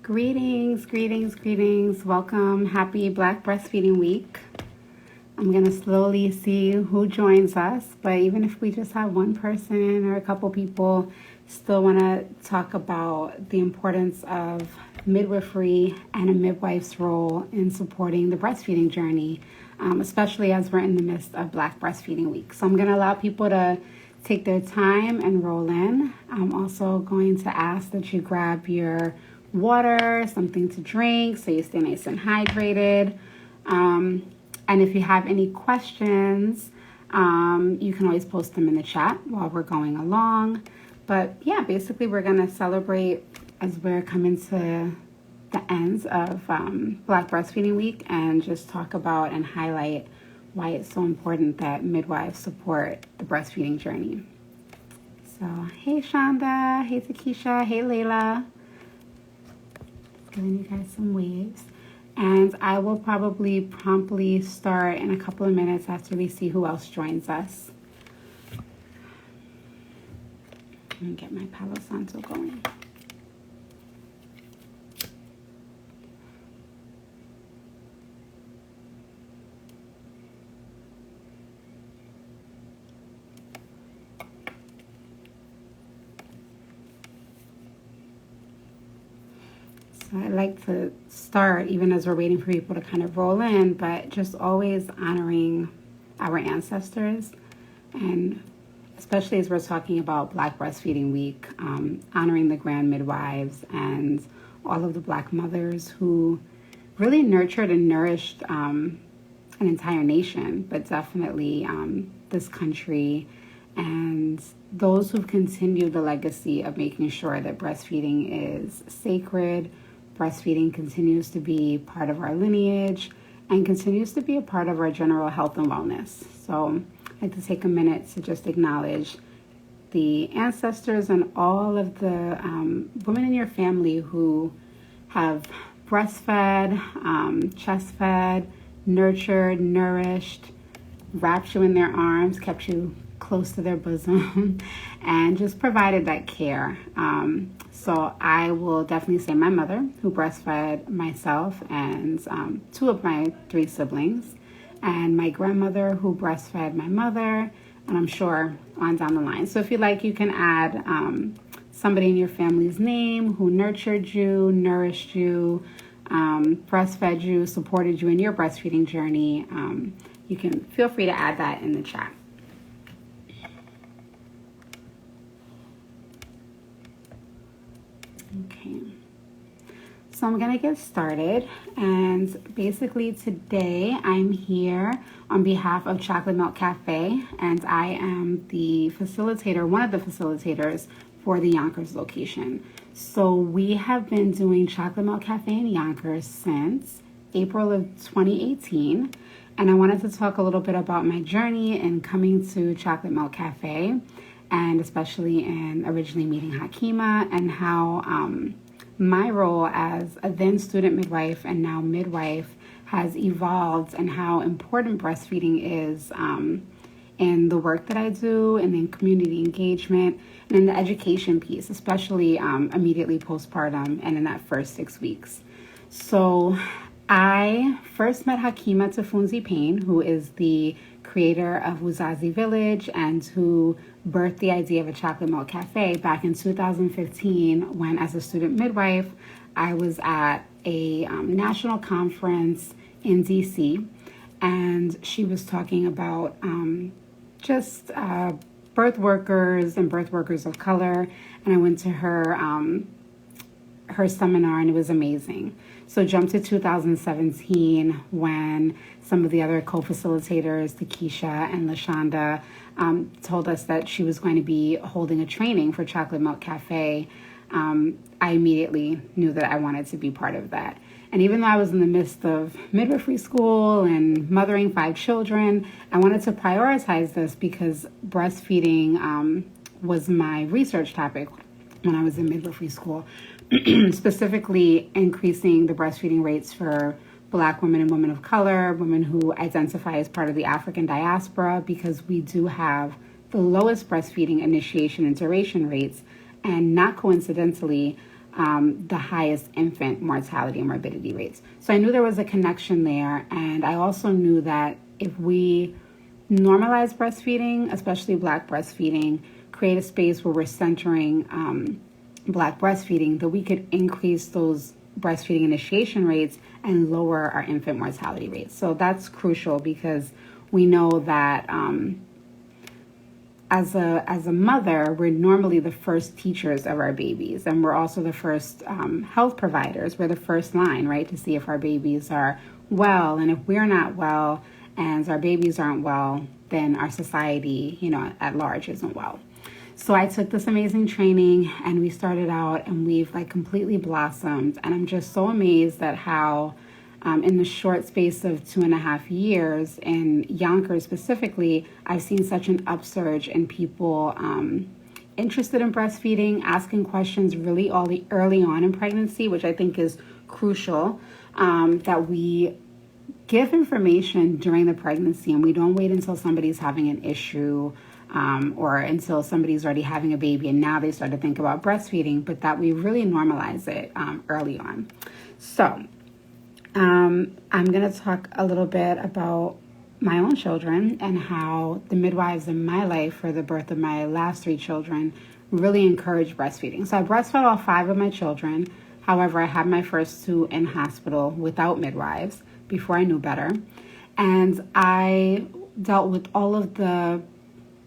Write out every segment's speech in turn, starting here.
Greetings, greetings, greetings. Welcome. Happy Black Breastfeeding Week. I'm going to slowly see who joins us, but even if we just have one person or a couple people, still want to talk about the importance of midwifery and a midwife's role in supporting the breastfeeding journey, especially as we're in the midst of Black Breastfeeding Week. So I'm going to allow people to take their time and roll in. I'm also going to ask that you grab your water, something to drink, so you stay nice and hydrated. And if you have any questions, you can always post them in the chat while we're going along. But yeah, basically we're going to celebrate as we're coming to the ends of Black Breastfeeding Week and just talk about and highlight why it's so important that midwives support the breastfeeding journey. So, hey Shonda, hey Takesha, hey Layla. Giving you guys some waves. And I will probably promptly start in a couple of minutes after we see who else joins us. Let me get my Palo Santo going. So I like to start, even as we're waiting for people to kind of roll in, but just always honoring our ancestors, and especially as we're talking about Black Breastfeeding Week, honoring the grand midwives and all of the Black mothers who really nurtured and nourished an entire nation, but definitely this country, and those who've continued the legacy of making sure that breastfeeding is sacred. Breastfeeding continues to be part of our lineage and continues to be a part of our general health and wellness. So I'd like to take a minute to just acknowledge the ancestors and all of the women in your family who have breastfed, chest-fed, nurtured, nourished, wrapped you in their arms, kept you close to their bosom, and just provided that care. So I will definitely say my mother, who breastfed myself and two of my three siblings, and my grandmother, who breastfed my mother, and I'm sure on down the line. So if you like, you can add somebody in your family's name who nurtured you, nourished you, breastfed you, supported you in your breastfeeding journey. You can feel free to add that in the chat. Okay, so I'm going to get started, and basically today I'm here on behalf of Chocolate Milk Cafe, and I am the facilitator, one of the facilitators for the Yonkers location. So we have been doing Chocolate Milk Cafe in Yonkers since April of 2018, and I wanted to talk a little bit about my journey in coming to Chocolate Milk Cafe, and especially in originally meeting Hakima, and how my role as a then student midwife and now midwife has evolved, and how important breastfeeding is in the work that I do, and in community engagement, and in the education piece, especially immediately postpartum and in that first 6 weeks. So I first met Hakima Tafunzi Payne, who is the creator of Uzazi Village and who birthed the idea of a Chocolate Milk Cafe back in 2015, when as a student midwife, I was at a national conference in DC, and she was talking about just birth workers and birth workers of color, and I went to her seminar, and it was amazing. So jump to 2017, when some of the other co-facilitators, Takesha and LaShonda, told us that she was going to be holding a training for Chocolate Milk Cafe. I immediately knew that I wanted to be part of that. And even though I was in the midst of midwifery school and mothering 5 children, I wanted to prioritize this because breastfeeding was my research topic when I was in midwifery school. Specifically increasing the breastfeeding rates for Black women and women of color, women who identify as part of the African diaspora, because we do have the lowest breastfeeding initiation and duration rates, and not coincidentally, the highest infant mortality and morbidity rates. So I knew there was a connection there. And I also knew that if we normalize breastfeeding, especially Black breastfeeding, create a space where we're centering Black breastfeeding, that we could increase those breastfeeding initiation rates and lower our infant mortality rates. So that's crucial because we know that as a mother, we're normally the first teachers of our babies, and we're also the first health providers. We're the first line, right, to see if our babies are well. And if we're not well and our babies aren't well, then our society, at large isn't well. So I took this amazing training and we started out and we've completely blossomed. And I'm just so amazed at how in the short space of 2.5 years in Yonkers specifically, I've seen such an upsurge in people interested in breastfeeding, asking questions really early on in pregnancy, which I think is crucial, that we give information during the pregnancy and we don't wait until somebody's having an issue or until somebody's already having a baby and now they start to think about breastfeeding, but that we really normalize it early on. So I'm going to talk a little bit about my own children and how the midwives in my life for the birth of my last 3 children really encouraged breastfeeding. So I breastfed all 5 of my children. However, I had my first 2 in hospital without midwives before I knew better. And I dealt with all of the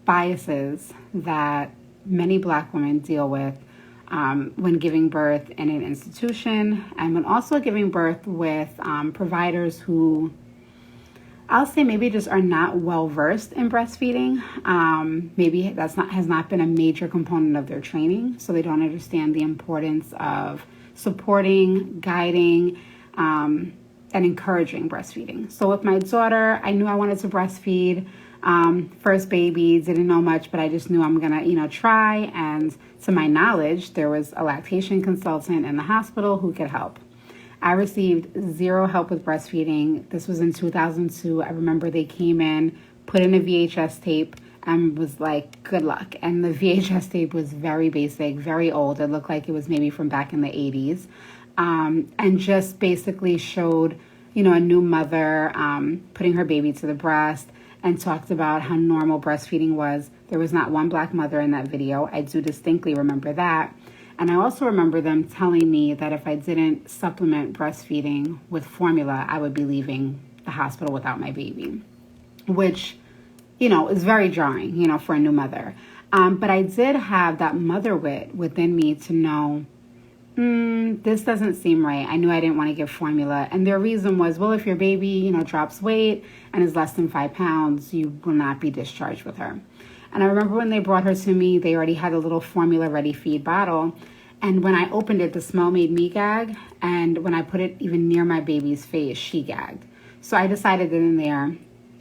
biases that many Black women deal with when giving birth in an institution and when also giving birth with providers who I'll say maybe just are not well versed in breastfeeding. Maybe has not been a major component of their training, so they don't understand the importance of supporting, guiding, and encouraging breastfeeding. So with my daughter, I knew I wanted to breastfeed. First baby, didn't know much, but I just knew I'm gonna, try. And to my knowledge, there was a lactation consultant in the hospital who could help. I received 0 help with breastfeeding. This was in 2002. I remember they came in, put in a VHS tape, and was like, good luck. And the VHS tape was very basic, very old. It looked like it was maybe from back in the 80s. And just basically showed, a new mother putting her baby to the breast and talked about how normal breastfeeding was. There was not one Black mother in that video. I do distinctly remember that. And I also remember them telling me that if I didn't supplement breastfeeding with formula, I would be leaving the hospital without my baby, which, is very jarring, for a new mother. But I did have that mother wit within me to know, this doesn't seem right. I knew I didn't want to give formula. And their reason was, well, if your baby, drops weight and is less than 5 pounds, you will not be discharged with her. And I remember when they brought her to me, they already had a little formula ready feed bottle. And when I opened it, the smell made me gag. And when I put it even near my baby's face, she gagged. So I decided then and there,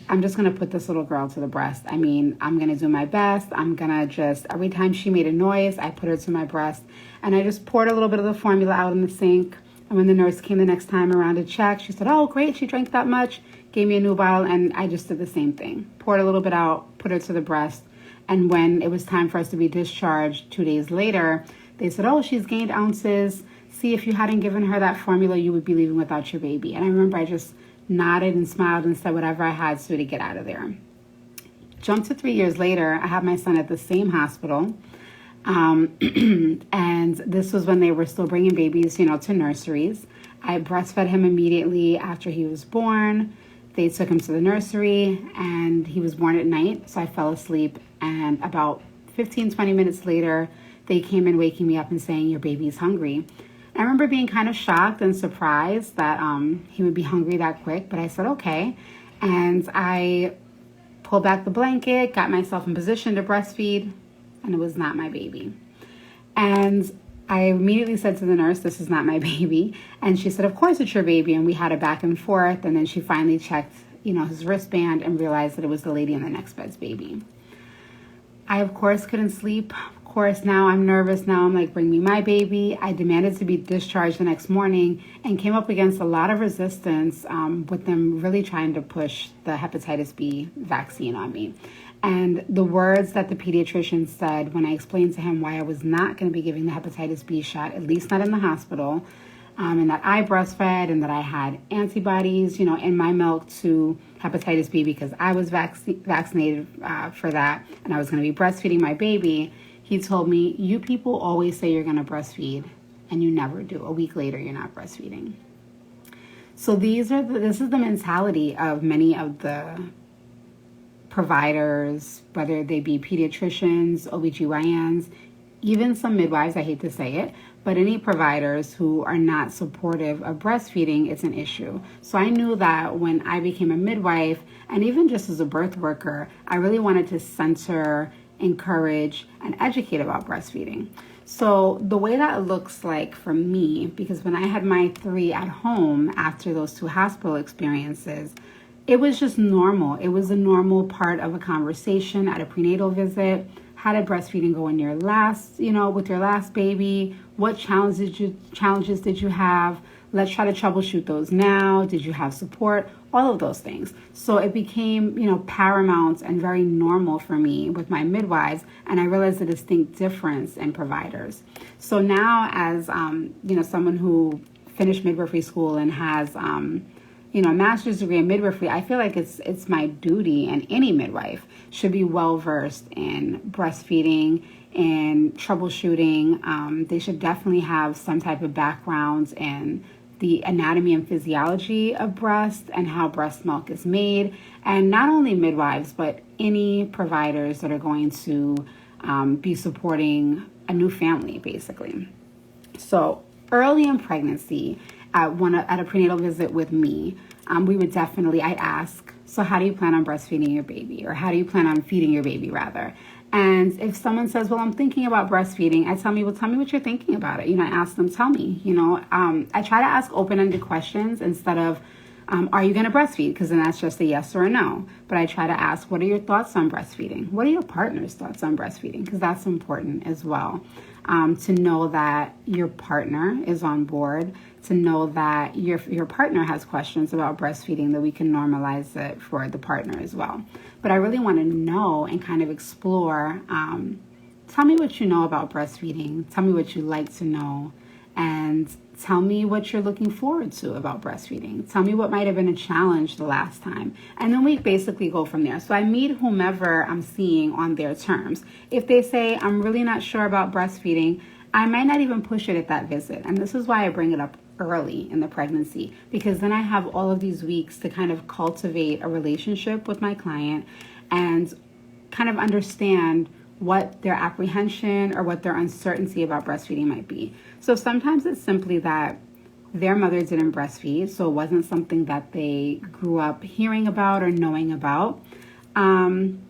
I'm just going to put this little girl to the breast. I mean, I'm going to do my best. I'm going to just, every time she made a noise, I put her to my breast. And I just poured a little bit of the formula out in the sink. And when the nurse came the next time around to check, she said, oh, great, she drank that much. Gave me a new bottle, and I just did the same thing. Poured a little bit out, put her to the breast. And when it was time for us to be discharged 2 days later, they said, oh, she's gained ounces. See, if you hadn't given her that formula, you would be leaving without your baby. And I remember I just nodded and smiled and said whatever I had to get out of there. Jump to 3 years later, I have my son at the same hospital. And this was when they were still bringing babies, to nurseries. I breastfed him immediately after he was born. They took him to the nursery and he was born at night. So I fell asleep, and about 15, 20 minutes later, they came in waking me up and saying, your baby's hungry. I remember being kind of shocked and surprised that he would be hungry that quick, but I said, okay. And I pulled back the blanket, got myself in position to breastfeed, and it was not my baby. And I immediately said to the nurse, this is not my baby. And she said, of course it's your baby. And we had a back and forth. And then she finally checked, his wristband and realized that it was the lady in the next bed's baby. I, of course, couldn't sleep. Of course, now I'm nervous. Now I'm like, bring me my baby. I demanded to be discharged the next morning and came up against a lot of resistance with them really trying to push the hepatitis B vaccine on me. And the words that the pediatrician said when I explained to him why I was not going to be giving the hepatitis B shot, at least not in the hospital, and that I breastfed and that I had antibodies, in my milk to hepatitis B because I was vaccinated for that, and I was going to be breastfeeding my baby. He told me, you people always say you're going to breastfeed, and you never do. A week later, you're not breastfeeding. So this is the mentality of many of the providers, whether they be pediatricians, OBGYNs, even some midwives, I hate to say it, but any providers who are not supportive of breastfeeding, it's an issue. So I knew that when I became a midwife, and even just as a birth worker, I really wanted to center, encourage, and educate about breastfeeding. So the way that looks like for me, because when I had my 3 at home after those 2 hospital experiences, it was just normal. It was a normal part of a conversation at a prenatal visit. How did breastfeeding go in your last, with your last baby? What challenges did you have? Let's try to troubleshoot those now. Did you have support? All of those things. So it became, paramount and very normal for me with my midwives. And I realized the distinct difference in providers. So now as, someone who finished midwifery school and has, a master's degree in midwifery, I feel like it's my duty, and any midwife should be well versed in breastfeeding and troubleshooting. They should definitely have some type of background in the anatomy and physiology of breast and how breast milk is made. And not only midwives, but any providers that are going to be supporting a new family, basically. So early in pregnancy, at a prenatal visit with me, I'd ask, so how do you plan on breastfeeding your baby? Or how do you plan on feeding your baby, rather? And if someone says, well, I'm thinking about breastfeeding, I tell me, well, tell me what you're thinking about it. I ask them, tell me, I try to ask open-ended questions instead of, are you going to breastfeed? Because then that's just a yes or a no. But I try to ask, what are your thoughts on breastfeeding? What are your partner's thoughts on breastfeeding? Because that's important as well. To know that your partner is on board, to know that your partner has questions about breastfeeding, that we can normalize it for the partner as well. But I really want to know and kind of explore, tell me what you know about breastfeeding, tell me what you like to know, and tell me what you're looking forward to about breastfeeding. Tell me what might have been a challenge the last time. And then we basically go from there. So I meet whomever I'm seeing on their terms. If they say, I'm really not sure about breastfeeding, I might not even push it at that visit. And this is why I bring it up early in the pregnancy, because then I have all of these weeks to kind of cultivate a relationship with my client and kind of understand what their apprehension or what their uncertainty about breastfeeding might be. So sometimes it's simply that their mother didn't breastfeed, so it wasn't something that they grew up hearing about or knowing about. I'm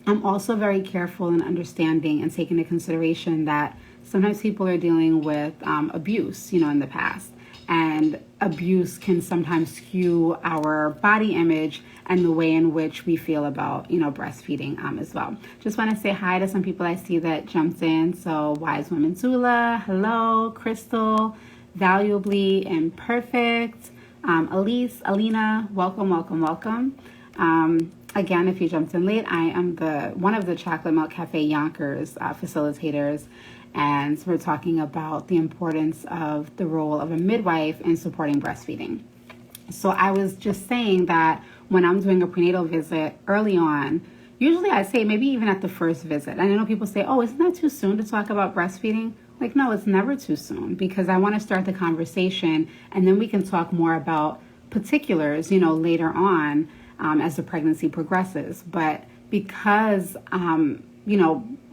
also very careful in understanding and taking into consideration that sometimes people are dealing with abuse, in the past. And abuse can sometimes skew our body image and the way in which we feel about, breastfeeding as well. Just want to say hi to some people I see that jumped in. So Wise Woman Zula, hello, Crystal, Valuably Imperfect, Elise, Alina, welcome. Again, if you jumped in late, I am one of the Chocolate Milk Cafe Yonkers facilitators. And we're talking about the importance of the role of a midwife in supporting breastfeeding. So I was just saying that when I'm doing a prenatal visit early on, usually I say maybe even at the first visit. And I know people say, oh, isn't that too soon to talk about breastfeeding? Like, no, it's never too soon, because I want to start the conversation and then we can talk more about particulars, later on as the pregnancy progresses. But because,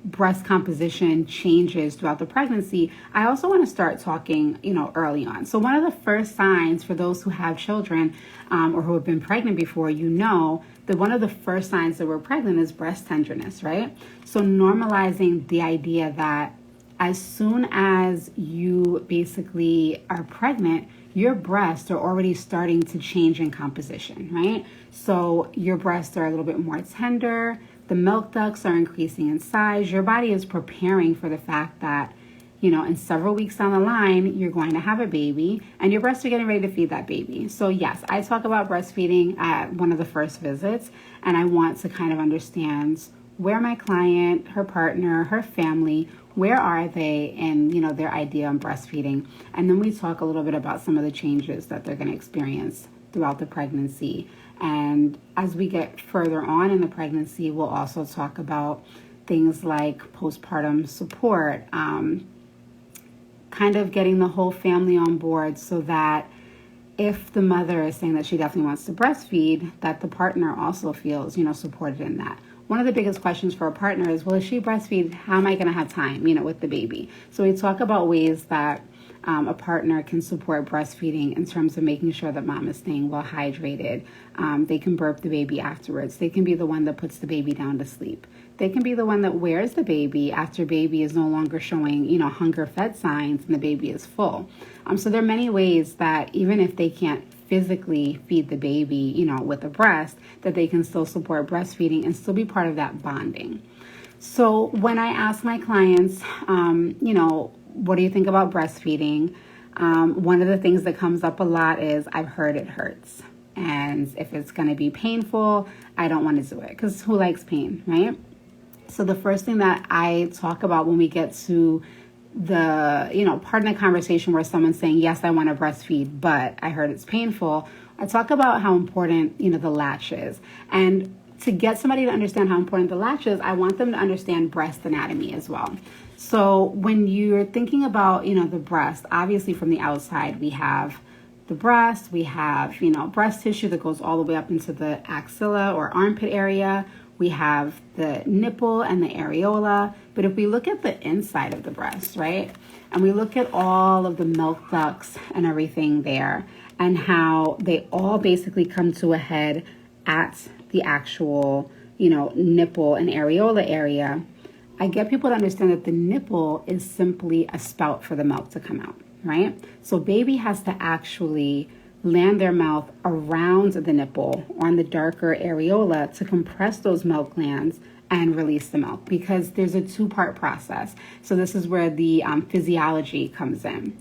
breast composition changes throughout the pregnancy, I also want to start talking, early on. So one of the first signs for those who have children or who have been pregnant before, that one of the first signs that we're pregnant is breast tenderness, right? So normalizing the idea that as soon as you basically are pregnant, your breasts are already starting to change in composition, right? So your breasts are a little bit more tender. The milk ducts are increasing in size. Your body is preparing for the fact that, in several weeks down the line, you're going to have a baby and your breasts are getting ready to feed that baby. So yes, I talk about breastfeeding at one of the first visits, and I want to kind of understand where my client, her partner, her family, where are they in, their idea on breastfeeding. And then we talk a little bit about some of the changes that they're going to experience throughout the pregnancy. And as we get further on in the pregnancy, we'll also talk about things like postpartum support, kind of getting the whole family on board so that if the mother is saying that she definitely wants to breastfeed, that the partner also feels, supported in that. One of the biggest questions for a partner is, well, if she breastfeeds, how am I going to have time, with the baby? So we talk about ways that a partner can support breastfeeding in terms of making sure that mom is staying well hydrated. They can burp the baby afterwards. They can be the one that puts the baby down to sleep. They can be the one that wears the baby after baby is no longer showing, hunger fed signs and the baby is full. So there are many ways that even if they can't physically feed the baby, with a breast, that they can still support breastfeeding and still be part of that bonding. So when I ask my clients, what do you think about breastfeeding? One of the things that comes up a lot is, I've heard it hurts. And if it's going to be painful, I don't want to do it, because who likes pain, right? So the first thing that I talk about when we get to the, part of the conversation where someone's saying, yes, I want to breastfeed, but I heard it's painful, I talk about how important, the latch is. And to get somebody to understand how important the latch is, I want them to understand breast anatomy as well. So when you're thinking about, the breast, obviously from the outside, we have the breast, we have, breast tissue that goes all the way up into the axilla or armpit area. We have the nipple and the areola. But if we look at the inside of the breast, right, and we look at all of the milk ducts and everything there, and how they all basically come to a head at the actual, nipple and areola area, I get people to understand that the nipple is simply a spout for the milk to come out, right? So baby has to actually land their mouth around the nipple on the darker areola to compress those milk glands and release the milk, because there's a two-part process. So this is where the physiology comes in.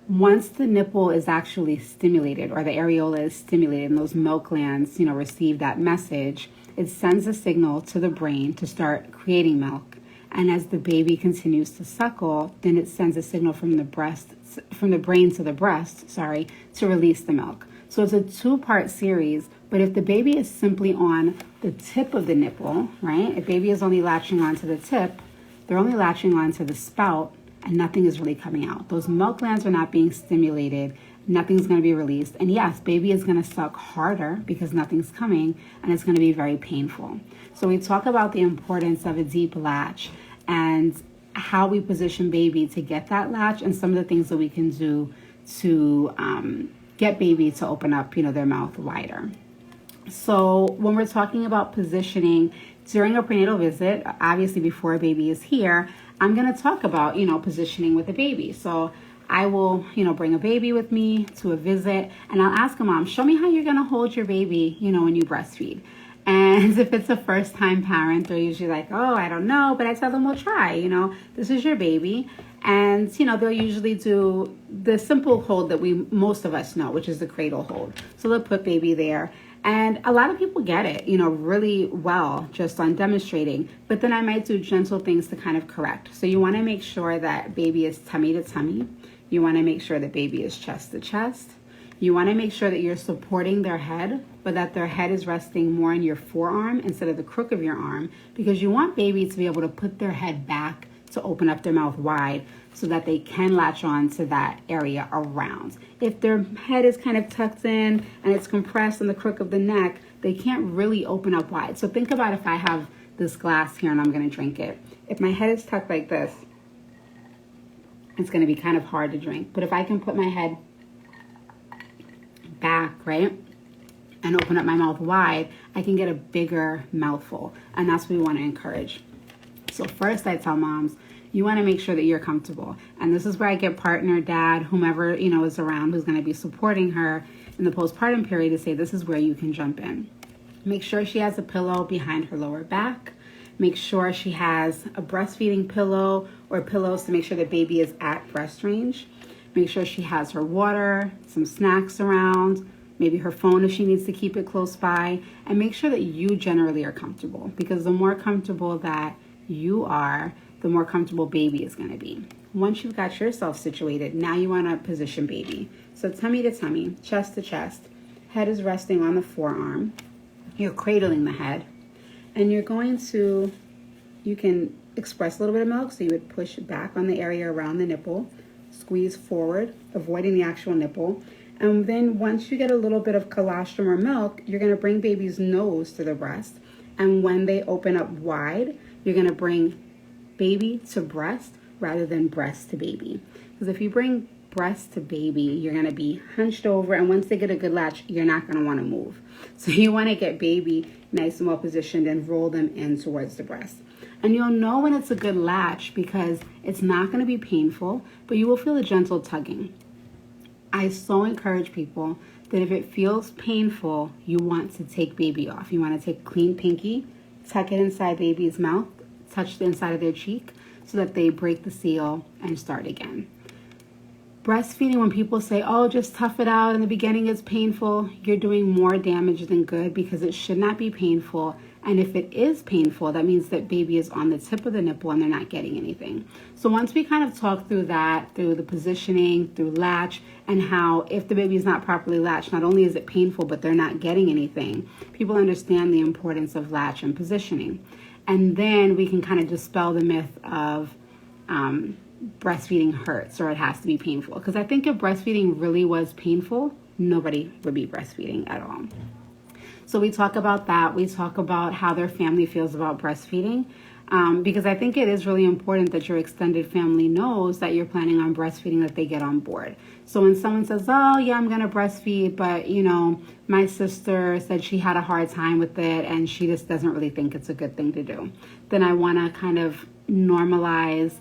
Once the nipple is actually stimulated, or the areola is stimulated, and those milk glands, receive that message, it sends a signal to the brain to start creating milk. And as the baby continues to suckle, then it sends a signal from the brain to the breast, to release the milk. So it's a two-part series, but if the baby is simply on the tip of the nipple, right? If baby is only latching onto the tip, they're only latching onto the spout, and nothing is really coming out. Those milk glands are not being stimulated. Nothing's going to be released. And yes, baby is going to suck harder because nothing's coming, and it's going to be very painful. So we talk about the importance of a deep latch and how we position baby to get that latch, and some of the things that we can do to get baby to open up, their mouth wider. So when we're talking about positioning during a prenatal visit, obviously before a baby is here, I'm going to talk about, positioning with a baby. So I will, bring a baby with me to a visit, and I'll ask a mom, show me how you're going to hold your baby, when you breastfeed. And if it's a first-time parent, they're usually like, oh, I don't know, but I tell them, we'll try, this is your baby. And, they'll usually do the simple hold that most of us know, which is the cradle hold. So they'll put baby there. And a lot of people get it, really well just on demonstrating. But then I might do gentle things to kind of correct. So you want to make sure that baby is tummy to tummy. You want to make sure that baby is chest to chest. You want to make sure that you're supporting their head, but that their head is resting more on your forearm instead of the crook of your arm, because you want baby to be able to put their head back to open up their mouth wide so that they can latch on to that area around. If their head is kind of tucked in and it's compressed in the crook of the neck, they can't really open up wide. So think about if I have this glass here and I'm going to drink it. If my head is tucked like this, it's going to be kind of hard to drink. But if I can put my head back, right, and open up my mouth wide, I can get a bigger mouthful. And that's what we want to encourage. So first I tell moms, you want to make sure that you're comfortable. And this is where I get partner, dad, whomever, is around who's going to be supporting her in the postpartum period to say, this is where you can jump in. Make sure she has a pillow behind her lower back. Make sure she has a breastfeeding pillow or pillows to make sure that baby is at breast range. Make sure she has her water, some snacks around, maybe her phone if she needs to keep it close by, and make sure that you generally are comfortable, because the more comfortable that you are, the more comfortable baby is going to be. Once you've got yourself situated, now you want to position baby. So tummy to tummy, chest to chest, head is resting on the forearm. You're cradling the head, and you're going to, you can express a little bit of milk, so you would push back on the area around the nipple, squeeze forward, avoiding the actual nipple. And then once you get a little bit of colostrum or milk, you're going to bring baby's nose to the breast. And when they open up wide, you're going to bring baby to breast rather than breast to baby. Because if you bring breast to baby, you're going to be hunched over, and once they get a good latch, you're not going to want to move. So you want to get baby nice and well positioned and roll them in towards the breast. And you'll know when it's a good latch because it's not going to be painful, but you will feel a gentle tugging. I so encourage people that if it feels painful, you want to take baby off. You want to take clean pinky, tuck it inside baby's mouth, touch the inside of their cheek so that they break the seal and start again. Breastfeeding, when people say, oh, just tough it out, in the beginning it's painful, you're doing more damage than good, because it should not be painful. And if it is painful, that means that baby is on the tip of the nipple and they're not getting anything. So once we kind of talk through that, through the positioning, through latch, and how if the baby is not properly latched, not only is it painful, but they're not getting anything, people understand the importance of latch and positioning. And then we can kind of dispel the myth of breastfeeding hurts or it has to be painful. Because I think if breastfeeding really was painful, nobody would be breastfeeding at all. So we talk about that. We talk about how their family feels about breastfeeding. Because I think it is really important that your extended family knows that you're planning on breastfeeding, that they get on board. So when someone says, oh, yeah, I'm going to breastfeed, but, you know, my sister said she had a hard time with it and she just doesn't really think it's a good thing to do, then I want to kind of normalize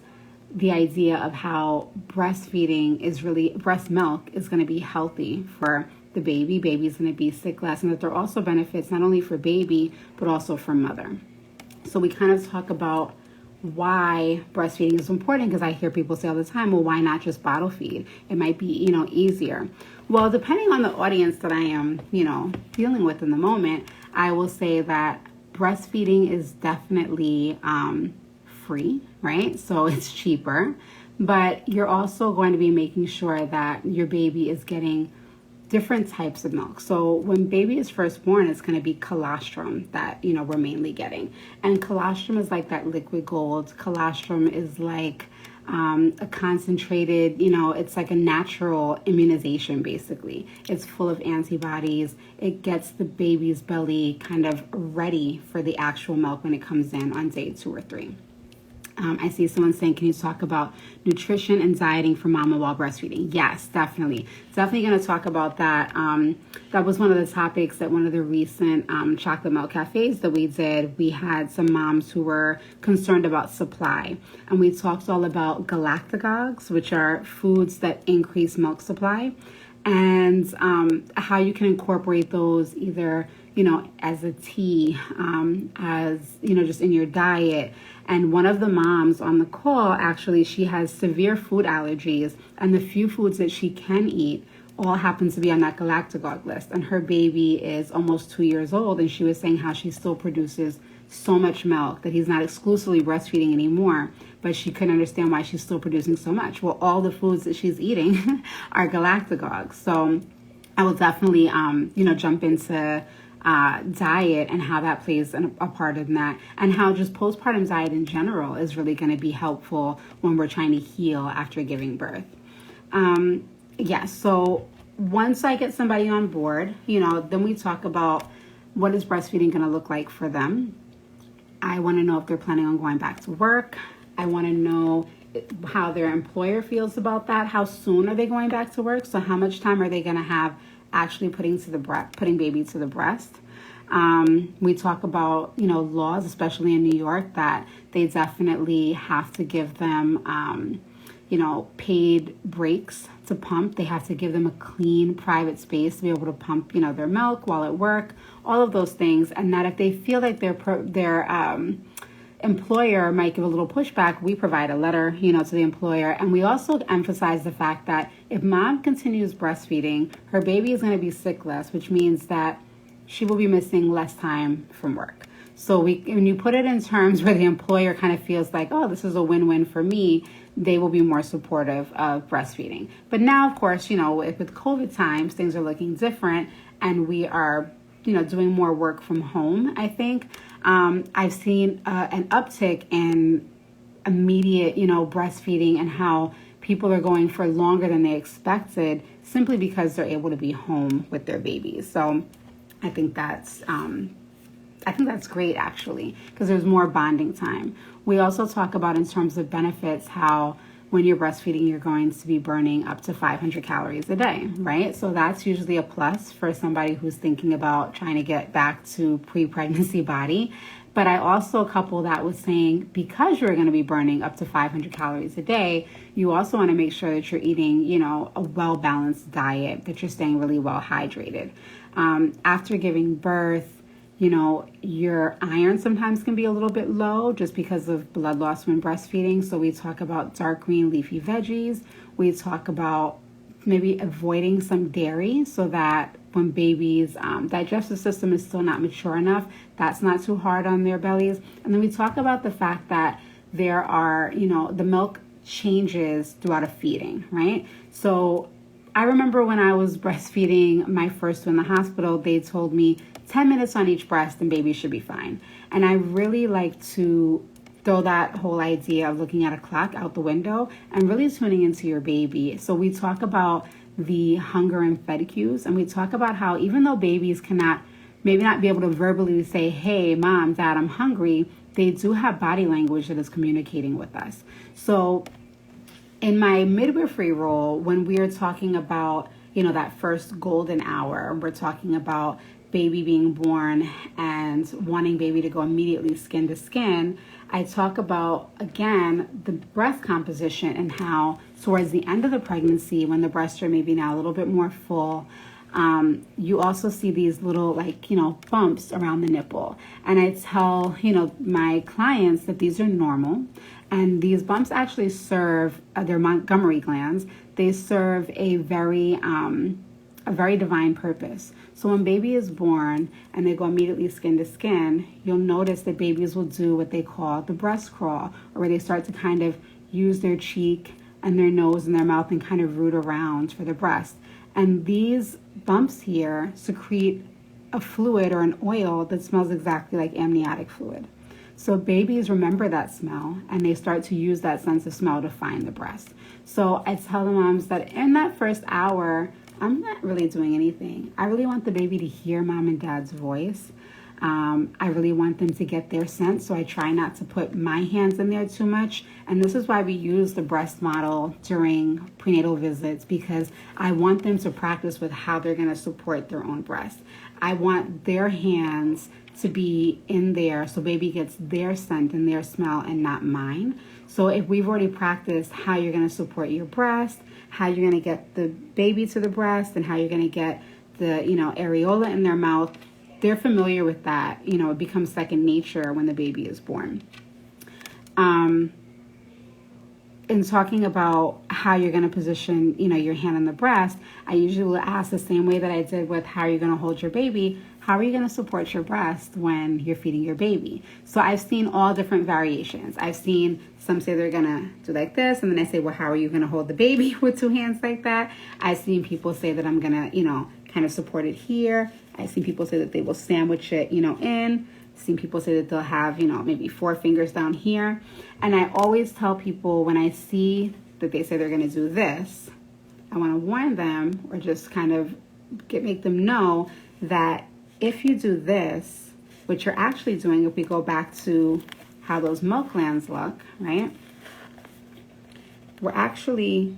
the idea of how breastfeeding is really, breast milk is going to be healthy for the baby. Baby's going to be sick less, and that there are also benefits not only for baby, but also for mother. So we kind of talk about why breastfeeding is important, because I hear people say all the time, well, why not just bottle feed? It might be, you know, easier. Well, depending on the audience that I am, you know, dealing with in the moment, I will say that breastfeeding is definitely free, right? So it's cheaper, but you're also going to be making sure that your baby is getting different types of milk. So when baby is first born, it's going to be colostrum that, you know, we're mainly getting. And colostrum is like that liquid gold. Colostrum is like a concentrated, you know, it's like a natural immunization, basically. It's full of antibodies. It gets the baby's belly kind of ready for the actual milk when it comes in on day 2 or 3. I see someone saying, can you talk about nutrition and dieting for mama while breastfeeding? Yes, definitely. Definitely going to talk about that. That was one of the topics at one of the recent chocolate milk cafes that we did. We had some moms who were concerned about supply. And we talked all about galactagogues, which are foods that increase milk supply, and how you can incorporate those either, you know, as a tea, as, you know, just in your diet. And one of the moms on the call, actually, she has severe food allergies, and the few foods that she can eat all happen to be on that galactagogue list. And her baby is almost 2 years old, and she was saying how she still produces so much milk, that he's not exclusively breastfeeding anymore, but she couldn't understand why she's still producing so much. Well, all the foods that she's eating are galactagogues. So I will definitely, you know, jump into diet and how that plays a part in that, and how just postpartum diet in general is really going to be helpful when we're trying to heal after giving birth. So once I get somebody on board, you know, then we talk about what is breastfeeding going to look like for them. I want to know if they're planning on going back to work. I want to know how their employer feels about that. How soon are they going back to work? So how much time are they going to have actually putting baby to the breast? We talk about, you know, laws, especially in New York, that they definitely have to give them, you know, paid breaks to pump. They have to give them a clean, private space to be able to pump, you know, their milk while at work, all of those things. And that if they feel like employer might give a little pushback, we provide a letter, to the employer. And we also emphasize the fact that if mom continues breastfeeding, her baby is going to be sick less, which means that she will be missing less time from work. So when you put it in terms where the employer kind of feels like, oh, this is a win-win for me, they will be more supportive of breastfeeding. But now, of course, with COVID times, things are looking different, and we are, doing more work from home, I think. I've seen an uptick in immediate, breastfeeding, and how people are going for longer than they expected simply because they're able to be home with their babies. So I think that's great, actually, because there's more bonding time. We also talk about, in terms of benefits, how when you're breastfeeding, you're going to be burning up to 500 calories a day, right? So that's usually a plus for somebody who's thinking about trying to get back to pre-pregnancy body. But I also couple that with saying, because you're going to be burning up to 500 calories a day, you also want to make sure that you're eating, a well-balanced diet, that you're staying really well hydrated. After giving birth, your iron sometimes can be a little bit low just because of blood loss when breastfeeding. So we talk about dark green leafy veggies. We talk about maybe avoiding some dairy so that when babies' digestive system is still not mature enough, that's not too hard on their bellies. And then we talk about the fact that there are, the milk changes throughout a feeding, right? So I remember when I was breastfeeding my first one in the hospital, they told me 10 minutes on each breast and baby should be fine. And I really like to throw that whole idea of looking at a clock out the window and really tuning into your baby. So we talk about the hunger and fed cues, and we talk about how even though babies maybe not be able to verbally say, hey, mom, dad, I'm hungry, they do have body language that is communicating with us. So in my midwifery role, when we're talking about, that first golden hour, we're talking about baby being born and wanting baby to go immediately skin to skin, I talk about, again, the breast composition and how towards the end of the pregnancy, when the breasts are maybe now a little bit more full, you also see these little bumps around the nipple. And I tell, my clients that these are normal. And these bumps actually serve, they're Montgomery glands. They serve a very divine purpose. So when baby is born and they go immediately skin to skin, you'll notice that babies will do what they call the breast crawl, or where they start to kind of use their cheek and their nose and their mouth and kind of root around for the breast. And these bumps here secrete a fluid or an oil that smells exactly like amniotic fluid. So babies remember that smell, and they start to use that sense of smell to find the breast. So I tell the moms that in that first hour, I'm not really doing anything. I really want the baby to hear mom and dad's voice. I really want them to get their scent, so I try not to put my hands in there too much. And this is why we use the breast model during prenatal visits, because I want them to practice with how they're going to support their own breast. I want their hands to be in there so baby gets their scent and their smell and not mine. So if we've already practiced how you're going to support your breast, how you're going to get the baby to the breast, and how you're going to get the, areola in their mouth, they're familiar with that. It becomes second nature when the baby is born. In talking about how you're going to position, your hand on the breast, I usually will ask the same way that I did with how you're going to hold your baby. How are you going to support your breast when you're feeding your baby? So I've seen all different variations. I've seen some say they're going to do like this, and then I say, well, how are you going to hold the baby with two hands like that? I've seen people say that I'm going to, kind of support it here. I've seen people say that they will sandwich it, in. I've seen people say that they'll have, maybe 4 fingers down here. And I always tell people when I see that they say they're going to do this, I want to warn them, or just kind of make them know that if you do this, what you're actually doing, if we go back to how those milk glands look, right? We're actually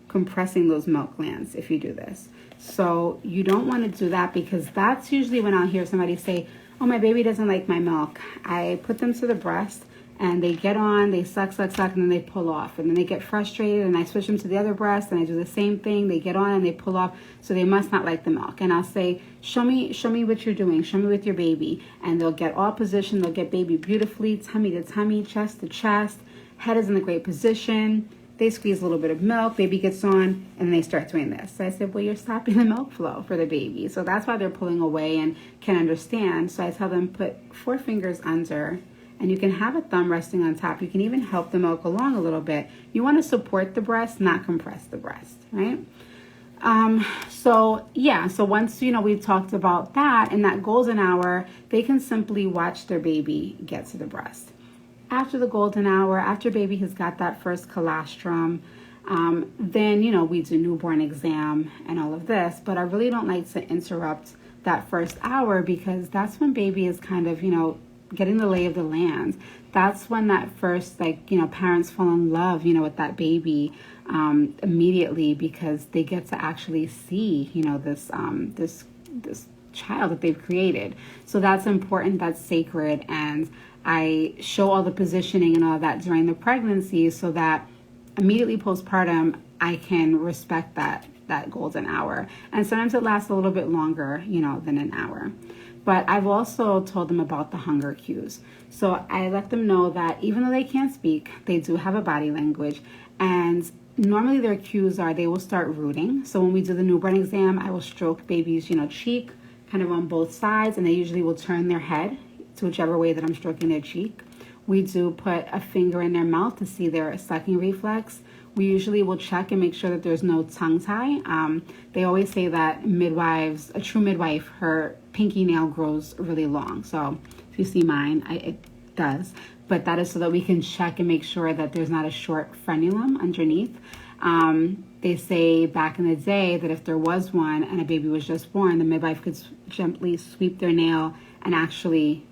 compressing those milk glands if you do this. So you don't want to do that, because that's usually when I'll hear somebody say, oh, my baby doesn't like my milk. I put them to the breast and they get on, they suck, suck, suck, and then they pull off. And then they get frustrated, and I switch them to the other breast, and I do the same thing. They get on and they pull off, so they must not like the milk. And I'll say, show me what you're doing. Show me with your baby. And they'll get all positioned. They'll get baby beautifully, tummy to tummy, chest to chest. Head is in a great position. They squeeze a little bit of milk, baby gets on, and then they start doing this. So I said, well, you're stopping the milk flow for the baby. So that's why they're pulling away and can understand. So I tell them, put 4 fingers under, and you can have a thumb resting on top. You can even help the milk along a little bit. You want to support the breast, not compress the breast, right? So once, we've talked about that, and that golden hour, they can simply watch their baby get to the breast. After the golden hour, after baby has got that first colostrum, then, we do newborn exam and all of this. But I really don't like to interrupt that first hour, because that's when baby is kind of, getting the lay of the land. That's when that first, parents fall in love, with that baby immediately, because they get to actually see, this child that they've created. So that's important, that's sacred, and I show all the positioning and all that during the pregnancy, so that immediately postpartum I can respect that golden hour. And sometimes it lasts a little bit longer, than an hour. But I've also told them about the hunger cues. So I let them know that even though they can't speak, they do have a body language. And normally their cues are, they will start rooting. So when we do the newborn exam, I will stroke baby's, cheek kind of on both sides, and they usually will turn their head to whichever way that I'm stroking their cheek. We do put a finger in their mouth to see their sucking reflex. We usually will check and make sure that there's no tongue tie. They always say that midwives, a true midwife, her pinky nail grows really long. So if you see mine, it does. But that is so that we can check and make sure that there's not a short frenulum underneath. They say back in the day that if there was one and a baby was just born, the midwife could gently sweep their nail and actually,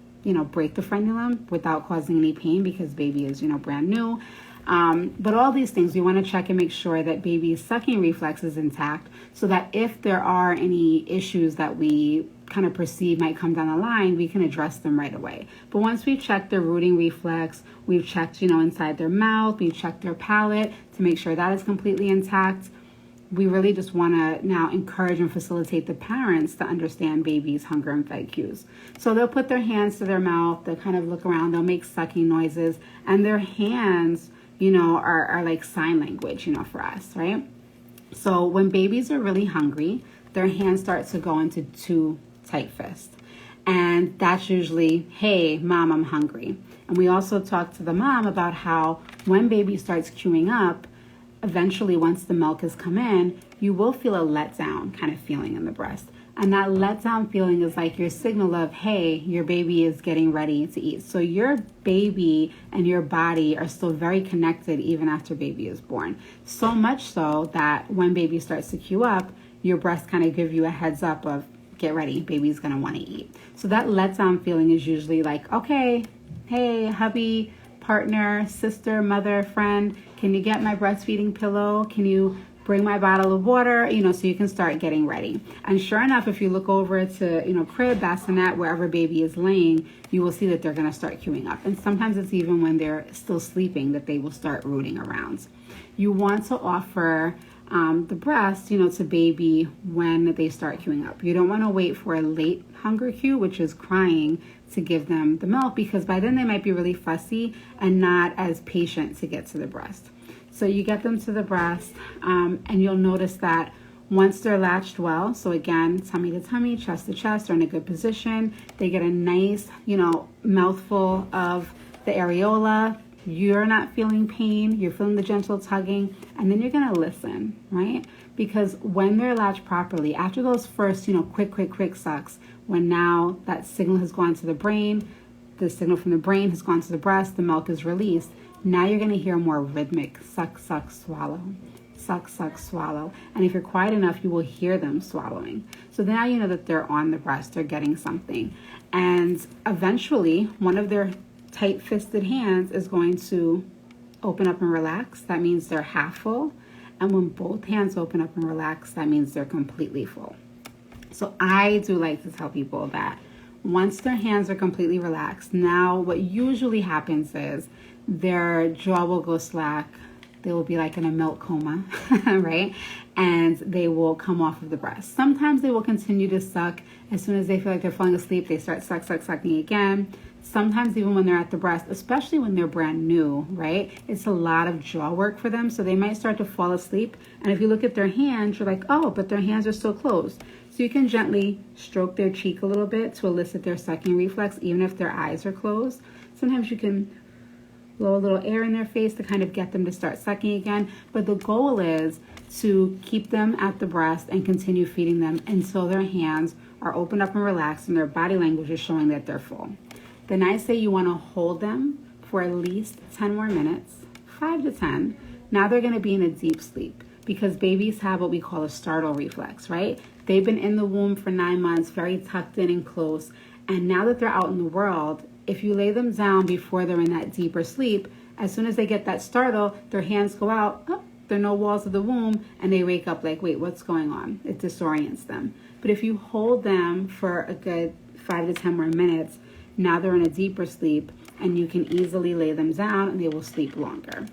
break the frenulum without causing any pain, because baby is, brand new. But all these things, we want to check and make sure that baby's sucking reflex is intact, so that if there are any issues that we kind of perceive might come down the line, we can address them right away. But once we've checked their rooting reflex, we've checked, inside their mouth, we've checked their palate to make sure that is completely intact, we really just want to now encourage and facilitate the parents to understand baby's hunger and fed cues. So they'll put their hands to their mouth, they'll kind of look around, they'll make sucking noises, and their hands, are like sign language, for us, right? So when babies are really hungry, their hands start to go into 2 tight fists. And that's usually, hey, mom, I'm hungry. And we also talk to the mom about how when baby starts queuing up, eventually once the milk has come in, you will feel a letdown kind of feeling in the breast. And that letdown feeling is like your signal of, hey, your baby is getting ready to eat. So your baby and your body are still very connected even after baby is born. So much so that when baby starts to queue up, your breast kind of give you a heads up of, get ready, baby's going to want to eat. So that letdown feeling is usually like, okay, hey, hubby, partner, sister, mother, friend, can you get my breastfeeding pillow? Can you bring my bottle of water? So you can start getting ready. And sure enough, if you look over to, crib, bassinet, wherever baby is laying, you will see that they're going to start queuing up. And sometimes it's even when they're still sleeping that they will start rooting around. You want to offer the breast, to baby when they start queuing up. You don't want to wait for a late hunger cue, which is crying, to give them the milk, because by then they might be really fussy and not as patient to get to the breast. So you get them to the breast, and you'll notice that once they're latched well, so again, tummy to tummy, chest to chest, they're in a good position. They get a nice, mouthful of the areola. You're not feeling pain. You're feeling the gentle tugging. And then you're going to listen, right? Because when they're latched properly, after those first, quick sucks, when now that signal has gone to the brain, the signal from the brain has gone to the breast, the milk is released. Now you're going to hear more rhythmic suck, suck, swallow. Suck, suck, swallow. And if you're quiet enough, you will hear them swallowing. So now you know that they're on the breast, they're getting something. And eventually, one of their tight-fisted hands is going to open up and relax. That means they're half full. And when both hands open up and relax, that means they're completely full. So I do like to tell people that Once their hands are completely relaxed, now what usually happens is their jaw will go slack. They will be like in a milk coma, right? And they will come off of the breast. Sometimes they will continue to suck. As soon as they feel like they're falling asleep, they start sucking again. Sometimes even when they're at the breast, especially when they're brand new, right? It's a lot of jaw work for them. So they might start to fall asleep. And if you look at their hands, you're like, oh, but their hands are still closed. So you can gently stroke their cheek a little bit to elicit their sucking reflex, even if their eyes are closed. Sometimes you can blow a little air in their face to kind of get them to start sucking again. But the goal is to keep them at the breast and continue feeding them until their hands are opened up and relaxed and their body language is showing that they're full. Then I say you want to hold them for at least 10 more minutes, 5 to 10. Now they're going to be in a deep sleep because babies have what we call a startle reflex, right? They've been in the womb for 9 months, very tucked in and close. And now that they're out in the world, if you lay them down before they're in that deeper sleep, as soon as they get that startle, their hands go out, oh, there are no walls of the womb, and they wake up like, wait, what's going on? It disorients them. But if you hold them for a good 5 to 10 more minutes, now they're in a deeper sleep, and you can easily lay them down, and they will sleep longer.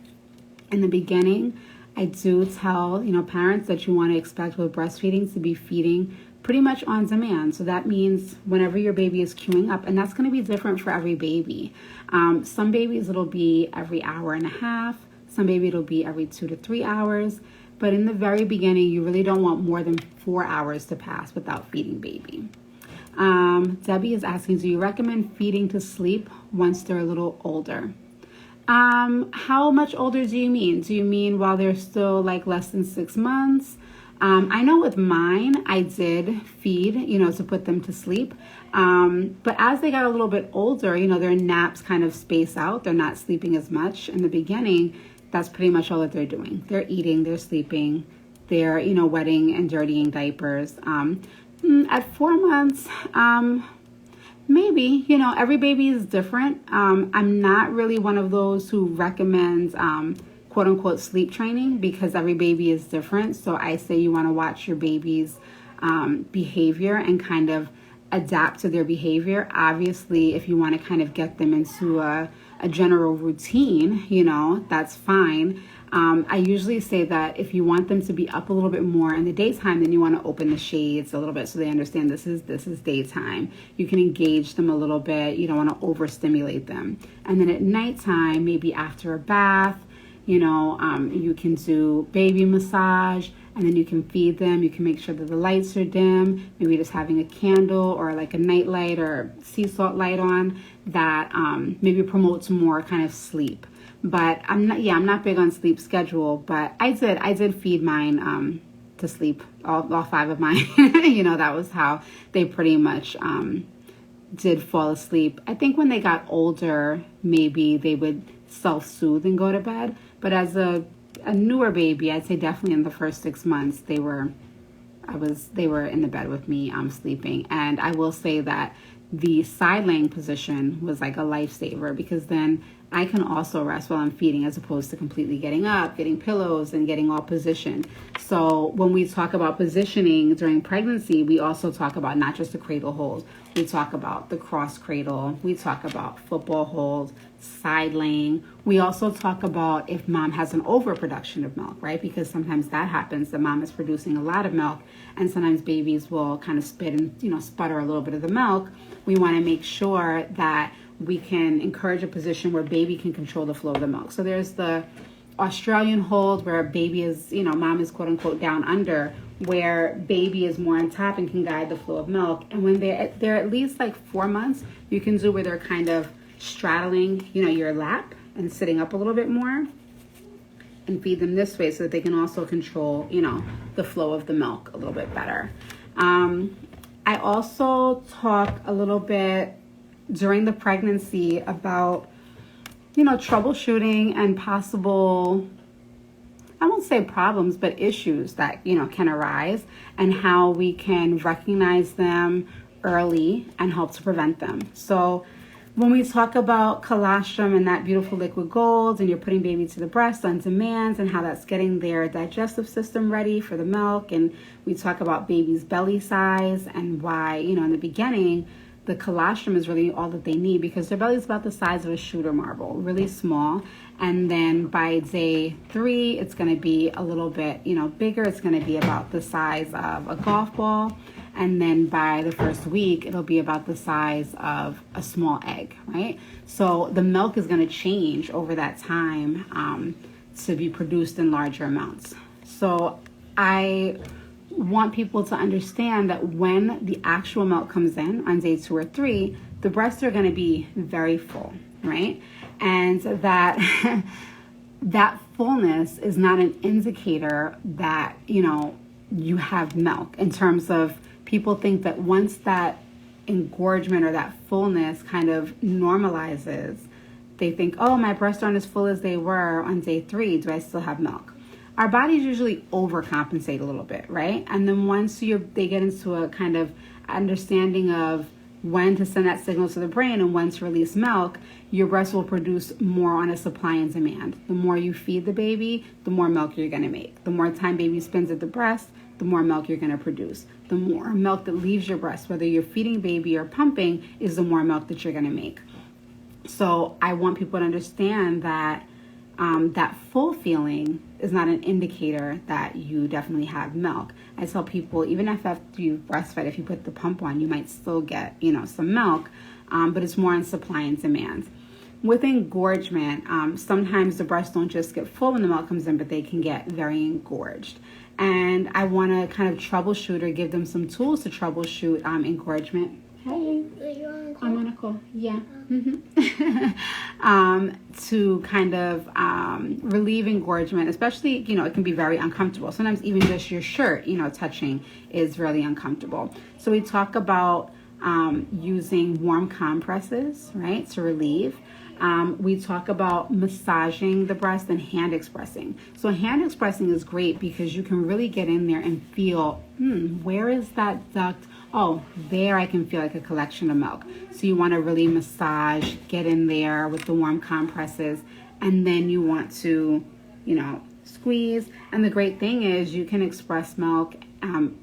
In the beginning, I do tell parents that you want to expect with breastfeeding to be feeding pretty much on demand. So that means whenever your baby is queuing up, and that's going to be different for every baby. Some babies it'll be every hour and a half. Some baby it'll be every 2 to 3 hours. But in the very beginning, you really don't want more than 4 hours to pass without feeding baby. Debbie is asking, do you recommend feeding to sleep once they're a little older? How much older do you mean? Do you mean while they're still like less than 6 months? I know with mine, I did feed, to put them to sleep. But as they got a little bit older, their naps kind of space out. They're not sleeping as much. In the beginning, that's pretty much all that they're doing. They're eating, they're sleeping, they're, wetting and dirtying diapers. At 4 months, maybe, every baby is different. I'm not really one of those who recommends, quote unquote sleep training because every baby is different. So I say you want to watch your baby's behavior and kind of adapt to their behavior. Obviously, if you want to kind of get them into a general routine, that's fine. I usually say that if you want them to be up a little bit more in the daytime, then you want to open the shades a little bit so they understand this is daytime. You can engage them a little bit. You don't want to overstimulate them. And then at nighttime, maybe after a bath, you can do baby massage and then you can feed them. You can make sure that the lights are dim, maybe just having a candle or like a night light or sea salt light on that maybe promotes more kind of sleep. But I'm not big on sleep schedule, but I did feed mine to sleep, all 5 of mine. That was how they pretty much did fall asleep. I think when they got older, maybe they would self-soothe and go to bed. But as a newer baby, I'd say definitely in the first 6 months, they were in the bed with me sleeping. And I will say that the side laying position was like a lifesaver because then I can also rest while I'm feeding as opposed to completely getting up, getting pillows, and getting all positioned. So when we talk about positioning during pregnancy, we also talk about not just the cradle hold. We talk about the cross cradle. We talk about football hold, side laying. We also talk about if mom has an overproduction of milk, right? Because sometimes that happens. The mom is producing a lot of milk, and sometimes babies will kind of spit and sputter a little bit of the milk. We want to make sure that we can encourage a position where baby can control the flow of the milk. So there's the Australian hold where baby is, mom is quote unquote down under, where baby is more on top and can guide the flow of milk. And when they're at least like 4 months, you can do where they're kind of straddling, your lap and sitting up a little bit more and feed them this way so that they can also control, the flow of the milk a little bit better. I also talk a little bit during the pregnancy about, troubleshooting and possible, I won't say problems, but issues that, can arise and how we can recognize them early and help to prevent them. So when we talk about colostrum and that beautiful liquid gold and you're putting baby to the breast on demand and how that's getting their digestive system ready for the milk, and we talk about baby's belly size and why, in the beginning, the colostrum is really all that they need, because their belly is about the size of a shooter marble, really small. And then by day 3, it's going to be a little bit, bigger. It's going to be about the size of a golf ball. And then by the first week, it'll be about the size of a small egg, right? So the milk is going to change over that time to be produced in larger amounts. So I want people to understand that when the actual milk comes in on day 2 or 3, the breasts are going to be very full, right? And that that fullness is not an indicator that, you have milk. In terms of, people think that once that engorgement or that fullness kind of normalizes, they think, oh, my breasts aren't as full as they were on day 3. Do I still have milk? Our bodies usually overcompensate a little bit, right? And then once they get into a kind of understanding of when to send that signal to the brain and when to release milk, your breast will produce more on a supply and demand. The more you feed the baby, the more milk you're going to make. The more time baby spends at the breast, the more milk you're going to produce. The more milk that leaves your breast, whether you're feeding baby or pumping, is the more milk that you're going to make. So I want people to understand that that full feeling is not an indicator that you definitely have milk. I tell people, even if after you breastfed, if you put the pump on, you might still get, some milk, but it's more on supply and demand. With engorgement, sometimes the breasts don't just get full when the milk comes in, but they can get very engorged. And I want to kind of troubleshoot or give them some tools to troubleshoot engorgement. Hey, I'm on a call. Yeah. To kind of relieve engorgement, especially, it can be very uncomfortable. Sometimes even just your shirt, touching is really uncomfortable. So we talk about using warm compresses, right, to relieve. We talk about massaging the breast and hand expressing. So hand expressing is great because you can really get in there and feel, where is that duct? Oh, there I can feel like a collection of milk. So you want to really massage, get in there with the warm compresses, and then you want to, squeeze. And the great thing is you can express milk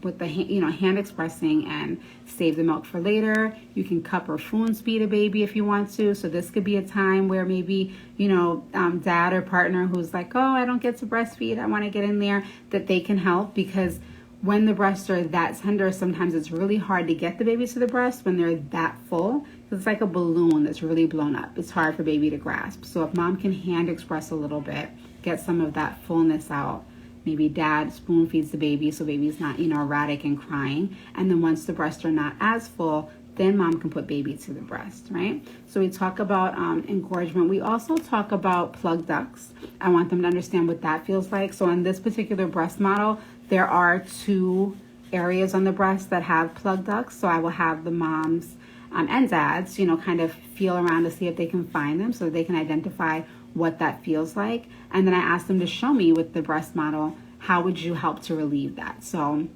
with the hand expressing and save the milk for later. You can cup or spoon feed a baby if you want to. So this could be a time where maybe, dad or partner who's like, oh, I don't get to breastfeed, I want to get in there, that they can help, because when the breasts are that tender, sometimes it's really hard to get the baby to the breast when they're that full. It's like a balloon that's really blown up. It's hard for baby to grasp. So if mom can hand express a little bit, get some of that fullness out. Maybe dad spoon feeds the baby so baby's not, erratic and crying. And then once the breasts are not as full, then mom can put baby to the breast, right? So we talk about engorgement. We also talk about plug ducts. I want them to understand what that feels like. So on this particular breast model, there are 2 areas on the breast that have plug ducts. So I will have the moms and dads, kind of feel around to see if they can find them so that they can identify what that feels like. And then I ask them to show me with the breast model, how would you help to relieve that? So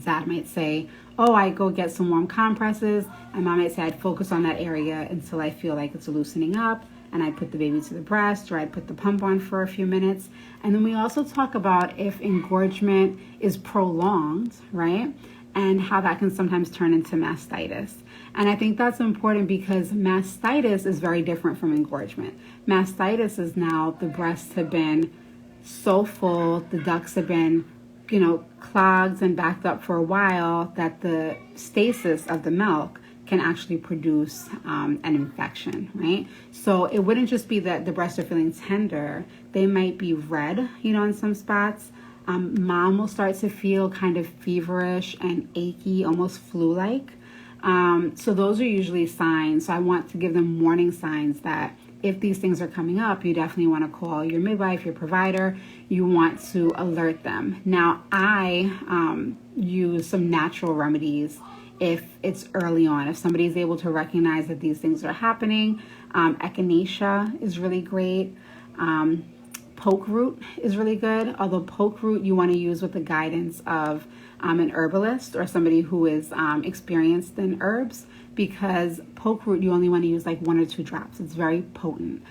dad might say, oh, I go get some warm compresses. And mom might say, I'd focus on that area until I feel like it's loosening up. And I put the baby to the breast, or I put the pump on for a few minutes. And then we also talk about if engorgement is prolonged, right? And how that can sometimes turn into mastitis. And I think that's important because mastitis is very different from engorgement. Mastitis is now the breasts have been so full, the ducts have been, clogged and backed up for a while, that the stasis of the milk can actually produce an infection, right? So it wouldn't just be that the breasts are feeling tender. They might be red, in some spots. Mom will start to feel kind of feverish and achy, almost flu-like. So those are usually signs. So I want to give them warning signs that if these things are coming up, you definitely want to call your midwife, your provider. You want to alert them. Now, I use some natural remedies if it's early on. If somebody's able to recognize that these things are happening, echinacea is really great. Poke root is really good, although poke root you want to use with the guidance of an herbalist or somebody who is experienced in herbs, because poke root you only want to use like 1 or 2 drops. It's very potent.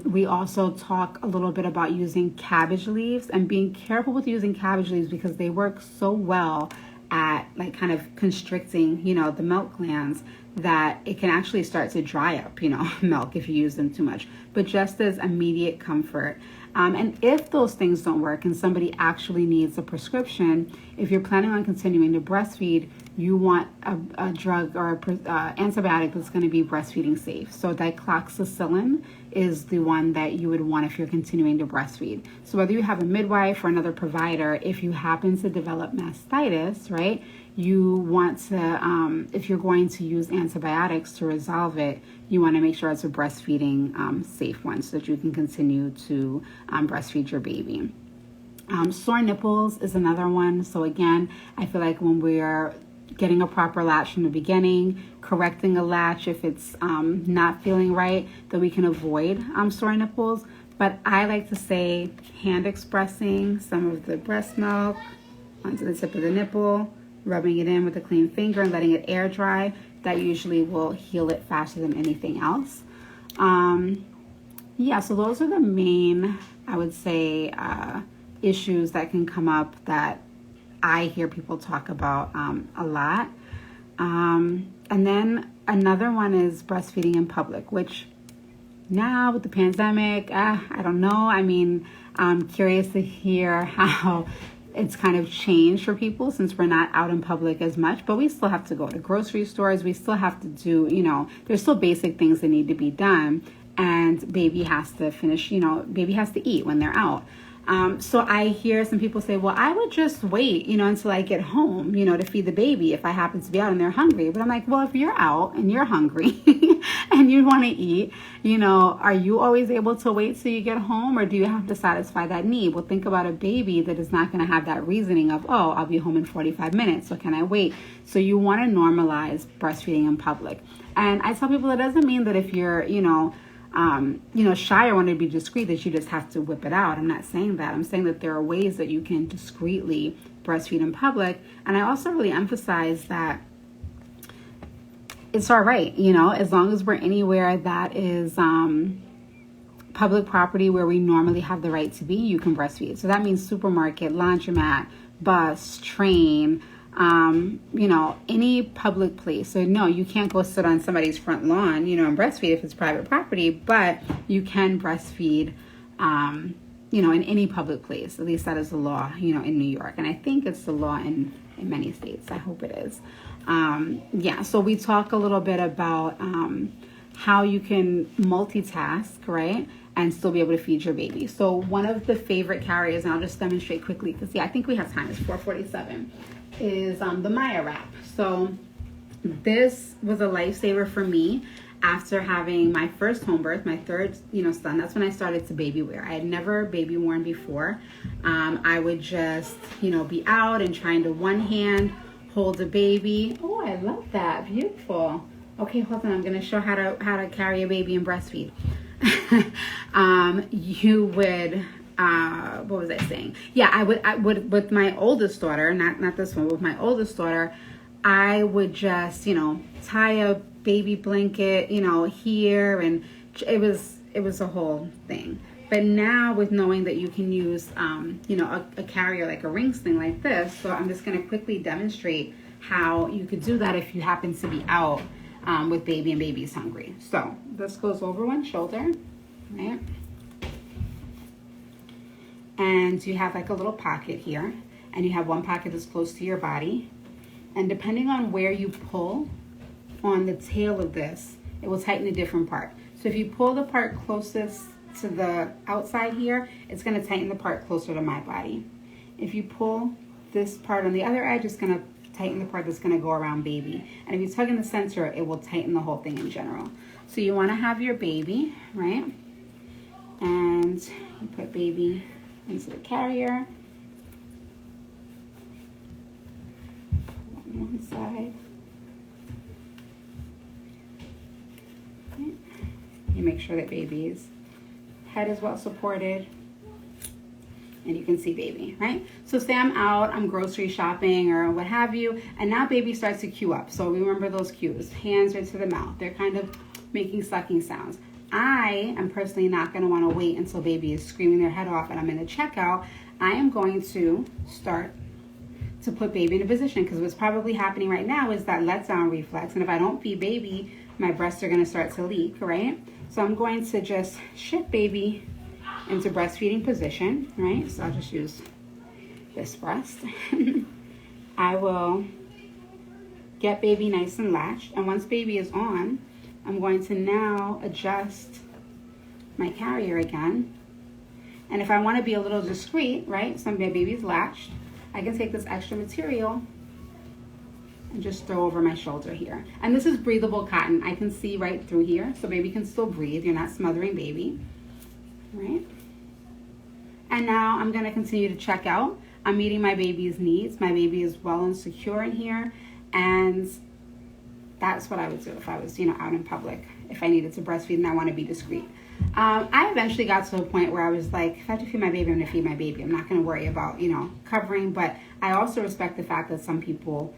We also talk a little bit about using cabbage leaves and being careful with using cabbage leaves because they work so well at like kind of constricting, the milk glands, that it can actually start to dry up, milk if you use them too much. But just as immediate comfort. And if those things don't work and somebody actually needs a prescription, if you're planning on continuing to breastfeed, you want a drug or antibiotic that's going to be breastfeeding safe. So dicloxacillin is the one that you would want if you're continuing to breastfeed. So whether you have a midwife or another provider, if you happen to develop mastitis, right, you want to, if you're going to use antibiotics to resolve it, you want to make sure it's a breastfeeding safe one so that you can continue to breastfeed your baby. Sore nipples is another one. So again, I feel like when we are getting a proper latch from the beginning, correcting a latch if it's not feeling right, that we can avoid sore nipples. But I like to say hand expressing some of the breast milk onto the tip of the nipple, rubbing it in with a clean finger and letting it air dry. That usually will heal it faster than anything else. Yeah, so those are the main, I would say, issues that can come up that I hear people talk about a lot. And then another one is breastfeeding in public, which now with the pandemic, I don't know. I mean, I'm curious to hear how it's kind of changed for people since we're not out in public as much, but we still have to go to grocery stores. We still have to do, there's still basic things that need to be done, and baby has to finish, baby has to eat when they're out. So I hear some people say, well, I would just wait, until I get home, to feed the baby if I happen to be out and they're hungry. But I'm like, well, if you're out and you're hungry and you want to eat, are you always able to wait till you get home, or do you have to satisfy that need? Well, think about a baby that is not going to have that reasoning of, oh, I'll be home in 45 minutes, so can I wait? So you want to normalize breastfeeding in public. And I tell people it doesn't mean that if you're, shy or want to be discreet that you just have to whip it out. I'm not saying that. I'm saying that there are ways that you can discreetly breastfeed in public. And I also really emphasize that it's all right, as long as we're anywhere that is public property where we normally have the right to be, you can breastfeed. So that means supermarket, laundromat, bus, train, any public place. So no, you can't go sit on somebody's front lawn, and breastfeed if it's private property, but you can breastfeed, in any public place. At least that is the law, in New York. And I think it's the law in many states. I hope it is. So we talk a little bit about how you can multitask, right? And still be able to feed your baby. So one of the favorite carriers, and I'll just demonstrate quickly because I think we have time, it's 4:47. Is the Maya wrap. So this was a lifesaver for me after having my first home birth, my third, son. That's when I started to baby wear. I had never baby worn before. I would just, be out and trying to one hand hold a baby. Oh, I love that. Beautiful. Okay, hold on. I'm going to show how to carry a baby and breastfeed. You would. What was I saying? Yeah, I would with my oldest daughter, not this one, with my oldest daughter, I would just, tie a baby blanket, here, and it was a whole thing. But now with knowing that you can use, a carrier like a ring sling like this, so I'm just going to quickly demonstrate how you could do that if you happen to be out with baby and baby's hungry. So this goes over one shoulder, right? And you have like a little pocket here, and you have one pocket that's close to your body. And depending on where you pull on the tail of this, it will tighten a different part. So if you pull the part closest to the outside here, it's going to tighten the part closer to my body. If you pull this part on the other edge, it's going to tighten the part that's going to go around baby. And if you tug in the center, it will tighten the whole thing in general. So you want to have your baby, right? And you put baby into the carrier. On one side. Okay. You make sure that baby's head is well supported. And you can see baby, right? So say I'm out, I'm grocery shopping or what have you, and now baby starts to cue up. So remember those cues. Hands are to the mouth. They're kind of making sucking sounds. I am personally not going to want to wait until baby is screaming their head off and I'm in the checkout. I am going to start to put baby in a position, because what's probably happening right now is that letdown reflex, and if I don't feed baby, my breasts are going to start to leak, right? So I'm going to just shift baby into breastfeeding position, right? So I'll just use this breast. I will get baby nice and latched, and once baby is on, I'm going to now adjust my carrier again. And if I want to be a little discreet, right, so my baby's latched, I can take this extra material and just throw over my shoulder here. And this is breathable cotton. I can see right through here, so baby can still breathe. You're not smothering baby, right? And now I'm going to continue to check out. I'm meeting my baby's needs. My baby is well and secure in here, and that's what I would do if I was, out in public, if I needed to breastfeed and I want to be discreet. I eventually got to a point where I was like, if I have to feed my baby, I'm going to feed my baby. I'm not going to worry about, covering. But I also respect the fact that some people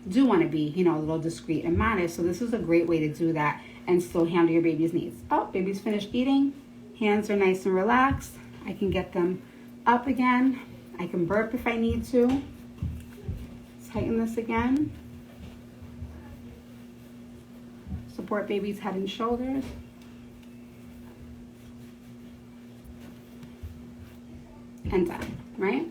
do want to be, a little discreet and modest. So this is a great way to do that and still handle your baby's needs. Oh, baby's finished eating. Hands are nice and relaxed. I can get them up again. I can burp if I need to. Tighten this again. Support baby's head and shoulders. And done, right?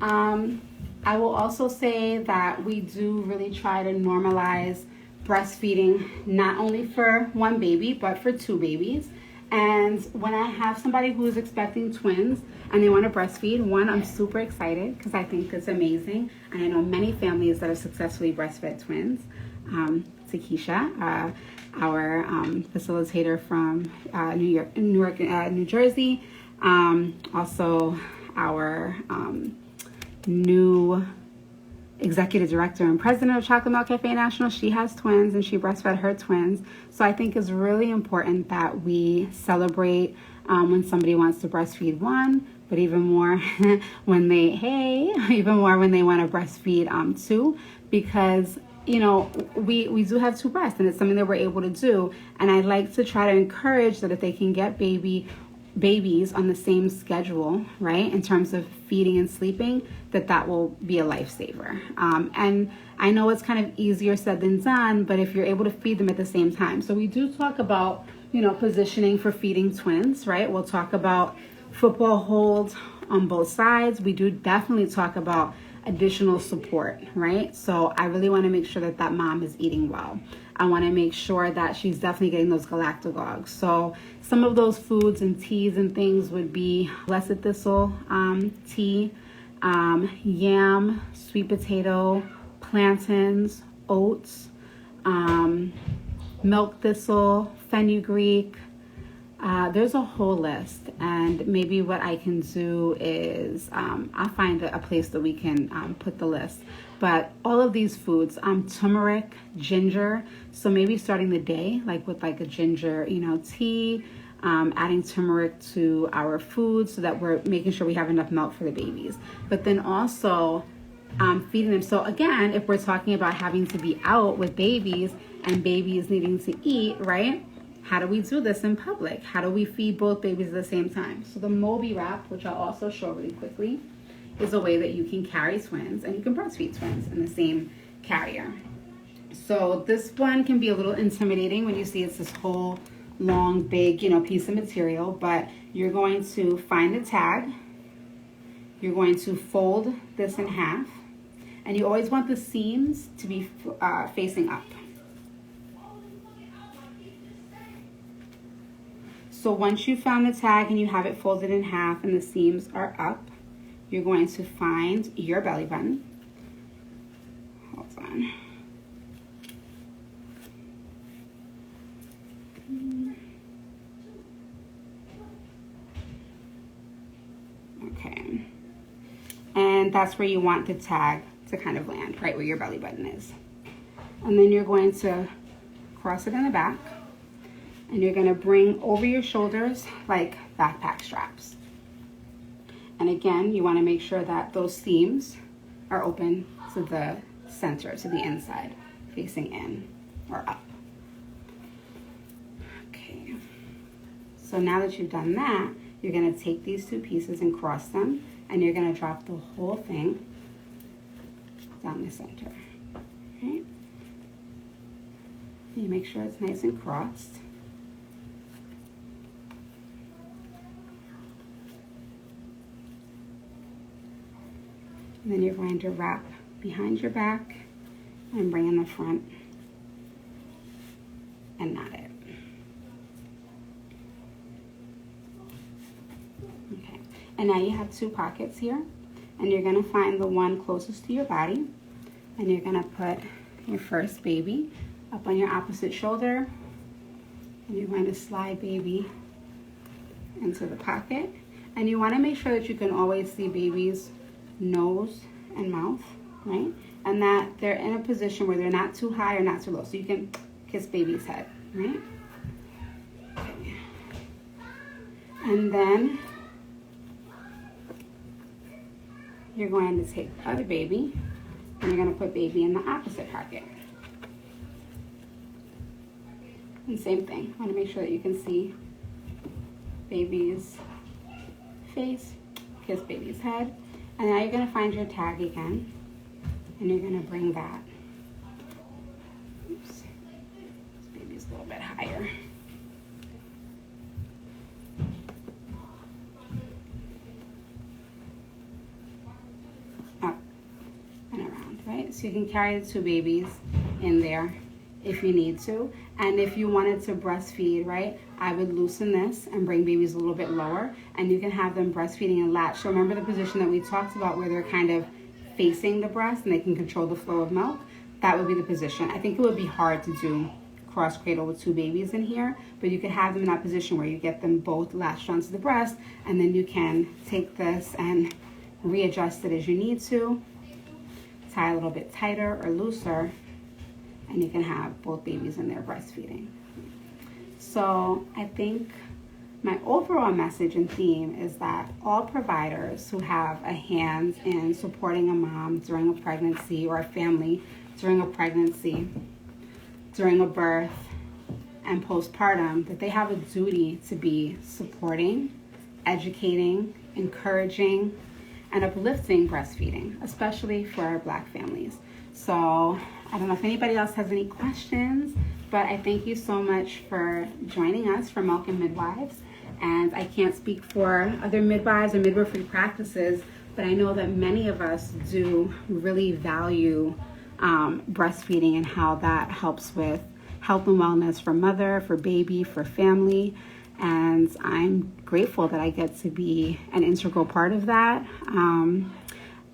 I will also say that we do really try to normalize breastfeeding, not only for one baby, but for two babies. And when I have somebody who is expecting twins and they want to breastfeed, one, I'm super excited because I think it's amazing. And I know many families that have successfully breastfed twins. Takesha, our facilitator from New Jersey. Also our new executive director and president of Chocolate Milk Cafe National. She has twins and she breastfed her twins. So I think it's really important that we celebrate when somebody wants to breastfeed one, but even more when they want to breastfeed two, because we do have two breasts and it's something that we're able to do. And I like to try to encourage that if they can get babies on the same schedule, right, in terms of feeding and sleeping, that will be a lifesaver. And I know it's kind of easier said than done, but if you're able to feed them at the same time. So we do talk about, positioning for feeding twins, right? We'll talk about football holds on both sides. We do definitely talk about additional support, right? So I really want to make sure that mom is eating well. I want to make sure that she's definitely getting those galactagogues. So some of those foods and teas and things would be blessed thistle tea, yam, sweet potato, plantains, oats, milk thistle, fenugreek. There's a whole list, and maybe what I can do is I'll find a place that we can put the list. But all of these foods, turmeric, ginger, so maybe starting the day with a ginger, tea, adding turmeric to our food so that we're making sure we have enough milk for the babies. But then also feeding them. So again, if we're talking about having to be out with babies and babies needing to eat, right? How do we do this in public? How do we feed both babies at the same time? So the Moby wrap, which I'll also show really quickly, is a way that you can carry twins and you can breastfeed twins in the same carrier. So this one can be a little intimidating when you see it's this whole long, big, piece of material, but you're going to find the tag. You're going to fold this in half, and you always want the seams to be facing up. So once you found the tag and you have it folded in half and the seams are up, you're going to find your belly button. Hold on. Okay. And that's where you want the tag to kind of land, right where your belly button is. And then you're going to cross it in the back. And you're going to bring over your shoulders like backpack straps. And again, you want to make sure that those seams are open to the center, to the inside, facing in or up. Okay. So now that you've done that, you're going to take these two pieces and cross them, and you're going to drop the whole thing down the center. Right? You make sure it's nice and crossed. And then you're going to wrap behind your back and bring in the front and knot it. Okay, and now you have 2 pockets here, and you're going to find the one closest to your body, and you're going to put your first baby up on your opposite shoulder, and you're going to slide baby into the pocket. And you want to make sure that you can always see baby's nose and mouth, right? And that they're in a position where they're not too high or not too low. So you can kiss baby's head, right? Okay. And then you're going to take the other baby and you're going to put baby in the opposite pocket. And same thing, want to make sure that you can see baby's face, kiss baby's head. And now you're going to find your tag again, and you're going to bring that. Oops, this baby's a little bit higher. Up and around, right? So you can carry the 2 babies in there if you need to. And if you wanted to breastfeed, right, I would loosen this and bring babies a little bit lower, and you can have them breastfeeding and latch. So remember the position that we talked about where they're kind of facing the breast and they can control the flow of milk? That would be the position. I think it would be hard to do cross cradle with 2 babies in here, but you could have them in that position where you get them both latched onto the breast, and then you can take this and readjust it as you need to, tie a little bit tighter or looser, and you can have both babies in there breastfeeding. So I think my overall message and theme is that all providers who have a hand in supporting a mom during a pregnancy or a family during a pregnancy, during a birth, and postpartum, that they have a duty to be supporting, educating, encouraging, and uplifting breastfeeding, especially for our Black families. So I don't know if anybody else has any questions, but I thank you so much for joining us for Milk and Midwives. And I can't speak for other midwives or midwifery practices, but I know that many of us do really value breastfeeding and how that helps with health and wellness for mother, for baby, for family. And I'm grateful that I get to be an integral part of that. And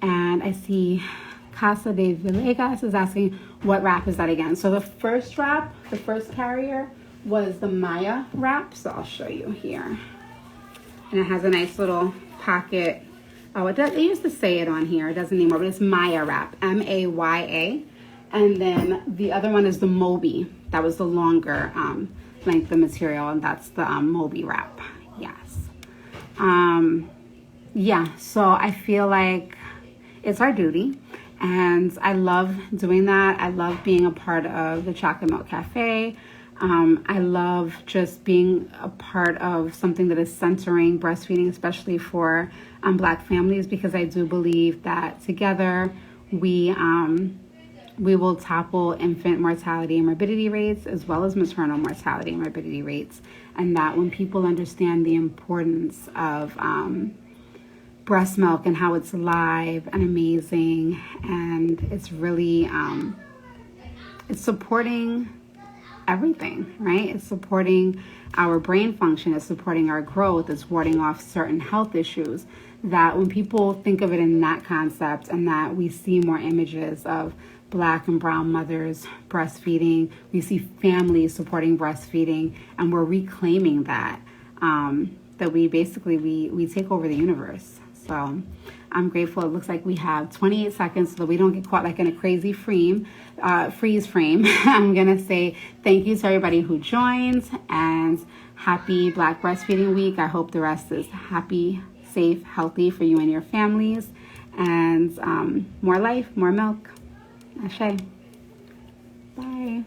I see Casa de Villegas is asking, what wrap is that again? So the first wrap, the first carrier, was the Maya wrap. So I'll show you here. And it has a nice little pocket. Oh, they used to say it on here. It doesn't anymore, but it's Maya wrap, M-A-Y-A. And then the other one is the Moby. That was the longer length of material, and that's the Moby wrap. Yes. Yeah, so I feel like it's our duty. And I love doing that. I love being a part of the Chocolate Milk Cafe. I love just being a part of something that is centering breastfeeding, especially for Black families, because I do believe that together we will topple infant mortality and morbidity rates as well as maternal mortality and morbidity rates. And that when people understand the importance of breast milk and how it's alive and amazing, and it's really it's supporting everything, right? It's supporting our brain function, it's supporting our growth, it's warding off certain health issues, that when people think of it in that concept and that we see more images of Black and brown mothers breastfeeding, we see families supporting breastfeeding, and we're reclaiming that, that we basically, we take over the universe. So I'm grateful. It looks like we have 28 seconds so that we don't get caught like in a crazy freeze frame. I'm going to say thank you to everybody who joins, and happy Black Breastfeeding Week. I hope the rest is happy, safe, healthy for you and your families, and more life, more milk. Ashe. Bye.